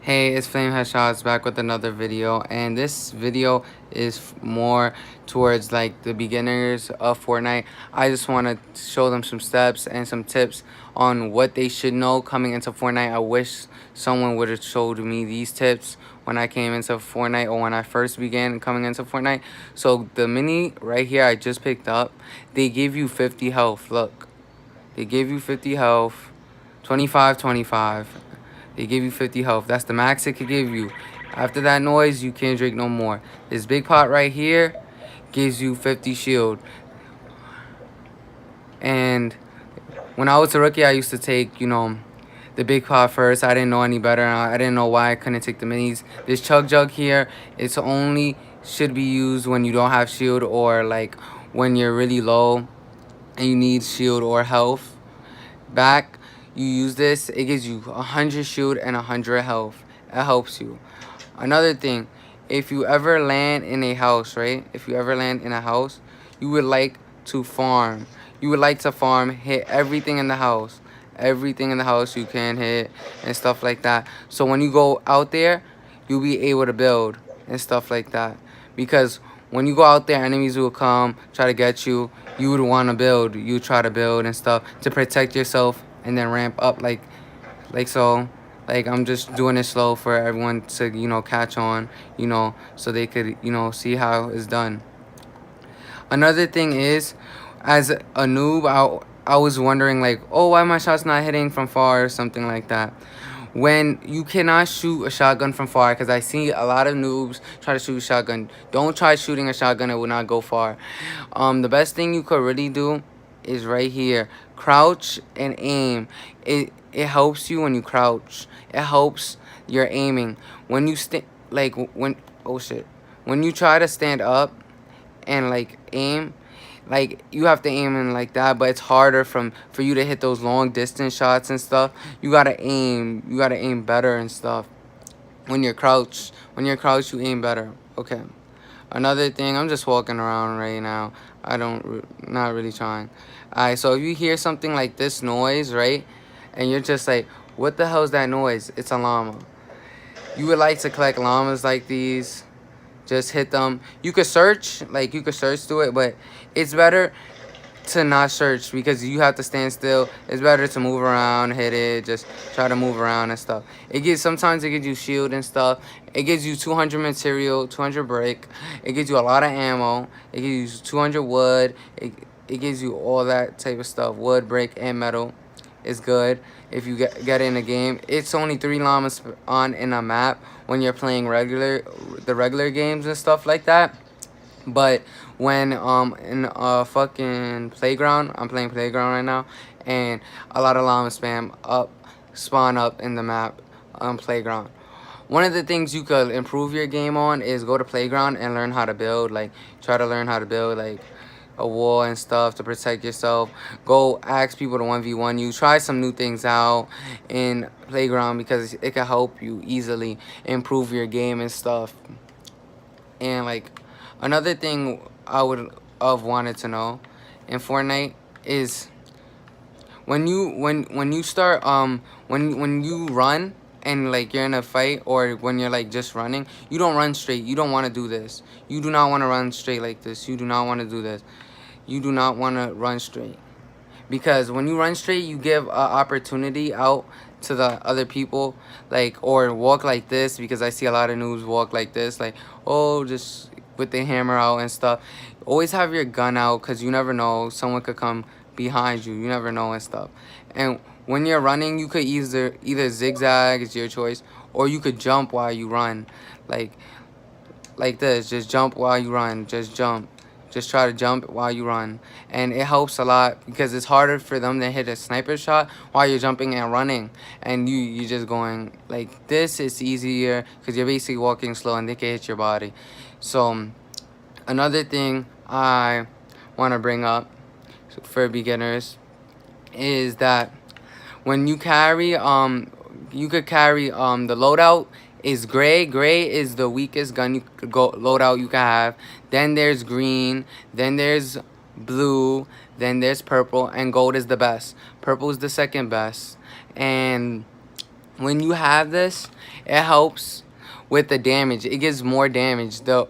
Hey, it's Flame Headshots back with another video, and this video is more towards like the beginners of Fortnite. I just want to show them some steps and some tips on what they should know coming into Fortnite. I wish someone would have showed me these tips when I came into Fortnite or when I first began coming into Fortnite. So the mini right here I just picked up, they give you 50 health. Look, they give you 50 health, 25, 25. They give you 50 health. That's the max it could give you. After that noise, you can't drink no more. This big pot right here gives you 50 shield. And when I was a rookie, I used to take, the big pot first. I didn't know any better. I didn't know why I couldn't take the minis. This chug jug here, it's only should be used when you don't have shield or like when you're really low and you need shield or health back. You use this, it gives you 100 shield and 100 health. It helps you. Another thing, if you ever land in a house, right? If you ever land in a house, you would like to farm. You would like to farm, hit everything in the house. Everything in the house you can hit and stuff like that. So when you go out there, you'll be able to build and stuff like that. Because when you go out there, enemies will come, try to get you. You would want to build. You try to build and stuff to protect yourself and then ramp up like so. Like, I'm just doing it slow for everyone to, catch on, so they could, see how it's done. Another thing is, as a noob, I was wondering, like, oh, why my shot's not hitting from far or something like that. When you cannot shoot a shotgun from far, because I see a lot of noobs try to shoot a shotgun. Don't try shooting a shotgun, it will not go far. The best thing you could really do is right here. Crouch and aim. It helps you when you crouch. It helps your aiming. When you oh shit. When you try to stand up and like aim, like you have to aim in like that, but it's harder for you to hit those long distance shots and stuff. You gotta aim better and stuff. When you're crouched you aim better. Okay, another thing, I'm just walking around right now. Not really trying. Alright, so if you hear something like this noise, right, and you're just like, what the hell is that noise? It's a llama. You would like to collect llamas like these. Just hit them. You could search through it, but it's better to not search because you have to stand still. It's better to move around, hit it, just try to move around and stuff. Sometimes it gives you shield and stuff. It gives you 200 material, 200 brick. It gives you a lot of ammo. It gives you 200 wood. It gives you all that type of stuff. Wood, brick, and metal is good if you get in a game. It's only 3 llamas on in a map when you're playing the regular games and stuff like that. But when in a fucking playground, I'm playing playground right now, and a lot of llama spawn up in the map playground. One of the things you could improve your game on is go to playground and learn how to build. Like, try to learn how to build like a wall and stuff to protect yourself. Go ask people to 1v1 you. Try some new things out in playground because it can help you easily improve your game and stuff. And like, another thing I would have wanted to know in Fortnite is when you start when you run and like you're in a fight, or when you're like just running, you don't run straight. You don't want to do this. You do not want to run straight like this. You do not want to do this. You do not want to run straight, because when you run straight, you give an opportunity out to the other people, like, or walk like this, because I see a lot of noobs walk like this, like, oh, just with the hammer out and stuff. Always have your gun out, because you never know, someone could come behind you. You never know and stuff. And when you're running, you could either zigzag, it's your choice, or you could jump while you run, like this. Just jump while you run. Just jump. Just try to jump while you run. And it helps a lot because it's harder for them to hit a sniper shot while you're jumping and running. And you're just going like this. It's easier because you're basically walking slow and they can hit your body. So another thing I want to bring up for beginners is that when you carry, you could carry the loadout is gray. Gray is the weakest gun you could loadout you can have. Then there's green. Then there's blue. Then there's purple, and gold is the best. Purple is the second best, and when you have this, it helps with the damage. It gives more damage. The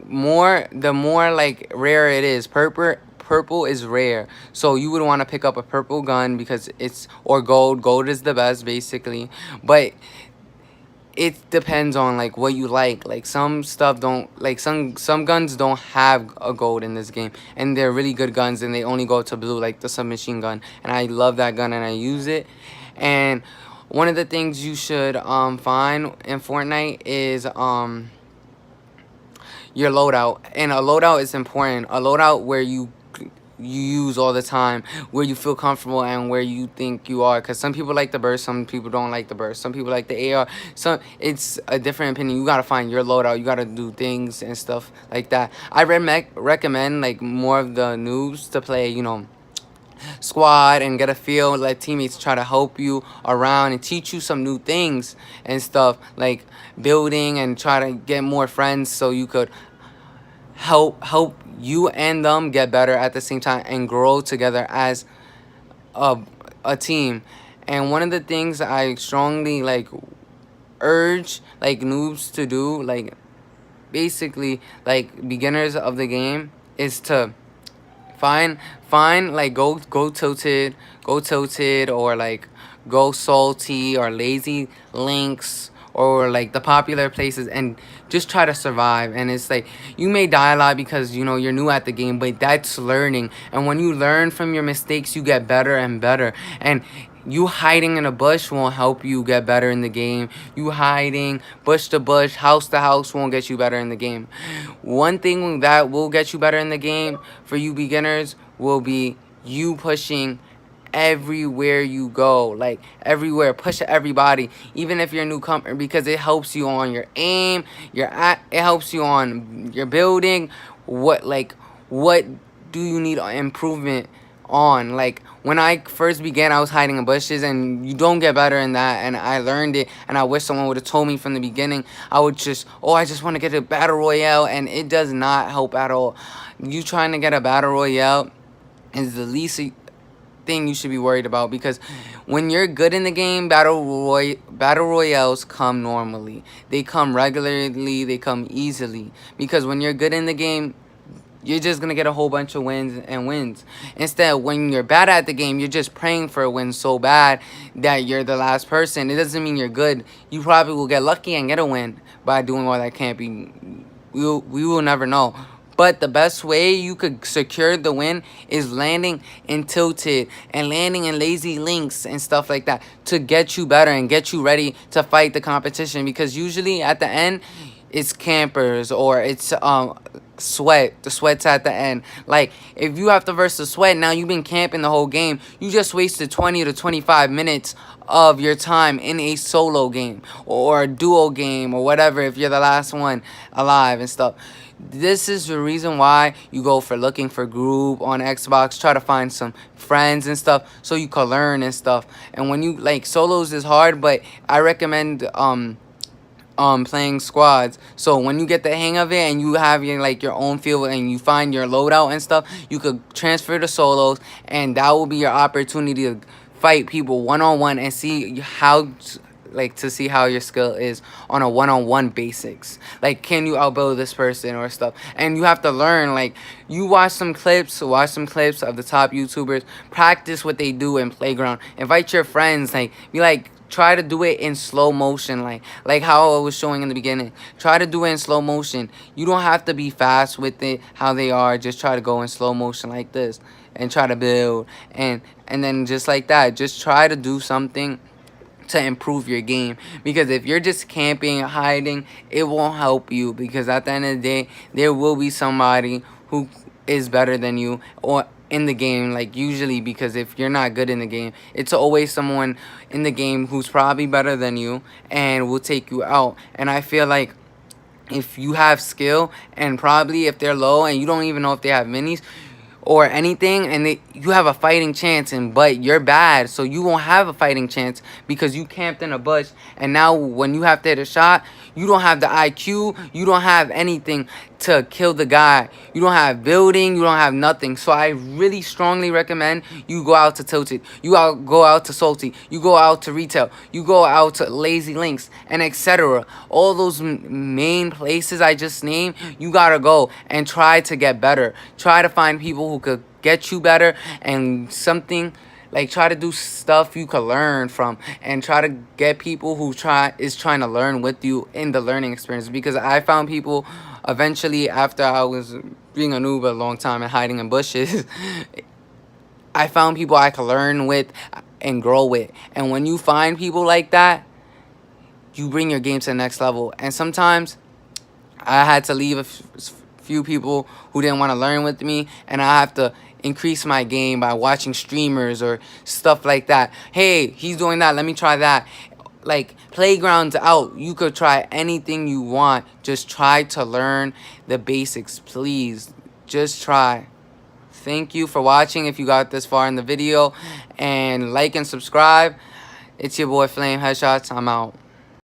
more like rare it is. Purple is rare, so you would want to pick up a purple gun because it's, or gold. Gold is the best basically, but it depends on like what you like. Like some stuff don't, like some guns don't have a gold in this game, and they're really good guns and they only go to blue, like the submachine gun, and I love that gun and I use it. And one of the things you should find in Fortnite is your loadout. And a loadout is important. A loadout where you use all the time, where you feel comfortable and where you think you are, because some people like the burst, some people don't like the burst, some people like the AR. So it's a different opinion. You gotta find your loadout, you gotta do things and stuff like that. I recommend like more of the noobs to play, you know, squad and get a feel, let teammates try to help you around and teach you some new things and stuff, like building, and try to get more friends so you could help you and them get better at the same time and grow together as a, a team. And one of the things I strongly like urge like noobs to do, like basically like beginners of the game, is to find like go tilted or like go salty or lazy links or like the popular places, and just try to survive. And it's like you may die a lot because you know you're new at the game, but that's learning. And when you learn from your mistakes, you get better and better. And you hiding in a bush won't help you get better in the game. You hiding bush to bush, house to house won't get you better in the game. One thing that will get you better in the game for you beginners will be you pushing everywhere you go, like everywhere, push everybody, even if you're a newcomer, because it helps you on your aim, it helps you on your building. What do you need improvement on? Like when I first began, I was hiding in bushes, and you don't get better in that. And I learned it, and I wish someone would have told me from the beginning. I would just, oh, I just want to get a battle royale, and it does not help at all. You trying to get a battle royale is the least thing you should be worried about, because when you're good in the game, battle royales come normally. They come regularly, they come easily, because when you're good in the game, you're just gonna get a whole bunch of wins and wins. Instead, when you're bad at the game, you're just praying for a win so bad that you're the last person. It doesn't mean you're good. You probably will get lucky and get a win by doing all that camping. We will never know. But the best way you could secure the win is landing in tilted and landing in lazy links and stuff like that, to get you better and get you ready to fight the competition. Because usually at the end, it's campers or it's sweat. The sweat's at the end. Like if you have to verse the sweat, now you've been camping the whole game. You just wasted 20 to 25 minutes of your time in a solo game or a duo game or whatever, if you're the last one alive and stuff. This is the reason why you go for looking for group on Xbox, try to find some friends and stuff so you can learn and stuff. And when you like, solos is hard, but I recommend playing squads. So when you get the hang of it and you have your like your own field and you find your loadout and stuff, you could transfer to solos, and that will be your opportunity to fight people one-on-one and see how to see how your skill is on a one-on-one basics. Like, can you outbuild this person or stuff? And you have to learn. Like, you watch some clips of the top YouTubers, practice what they do in playground, invite your friends, like be like, try to do it in slow motion, like how I was showing in the beginning. Try to do it in slow motion. You don't have to be fast with it how they are. Just try to go in slow motion like this and try to build, and then just like that, just try to do something to improve your game. Because if you're just camping and hiding, it won't help you, because at the end of the day, there will be somebody who is better than you or in the game, like usually, because if you're not good in the game, it's always someone in the game who's probably better than you and will take you out. And I feel like if you have skill, and probably if they're low and you don't even know if they have minis or anything, and you have a fighting chance, but you're bad, so you won't have a fighting chance because you camped in a bush. And now when you have to hit a shot, You don't have the IQ. You don't have anything to kill the guy. You don't have building. You don't have nothing. So I really strongly recommend you go out to Tilted. Go out to Salty. You go out to Retail. You go out to Lazy Links and etc. All those main places I just named, you gotta go and try to get better. Try to find people who could get you better and something like try to do stuff you could learn from, and try to get people who trying to learn with you in the learning experience. Because I found people eventually after I was being a noob a long time and hiding in bushes. I found people I could learn with and grow with. And when you find people like that, you bring your game to the next level. And sometimes I had to leave a few people who didn't want to learn with me, and I have to increase my game by watching streamers or stuff like that. Hey, he's doing that, let me try that. Like, playgrounds out. You could try anything you want. Just try to learn the basics, please. Just try. Thank you for watching if you got this far in the video. And like and subscribe. It's your boy Flame Headshots. I'm out.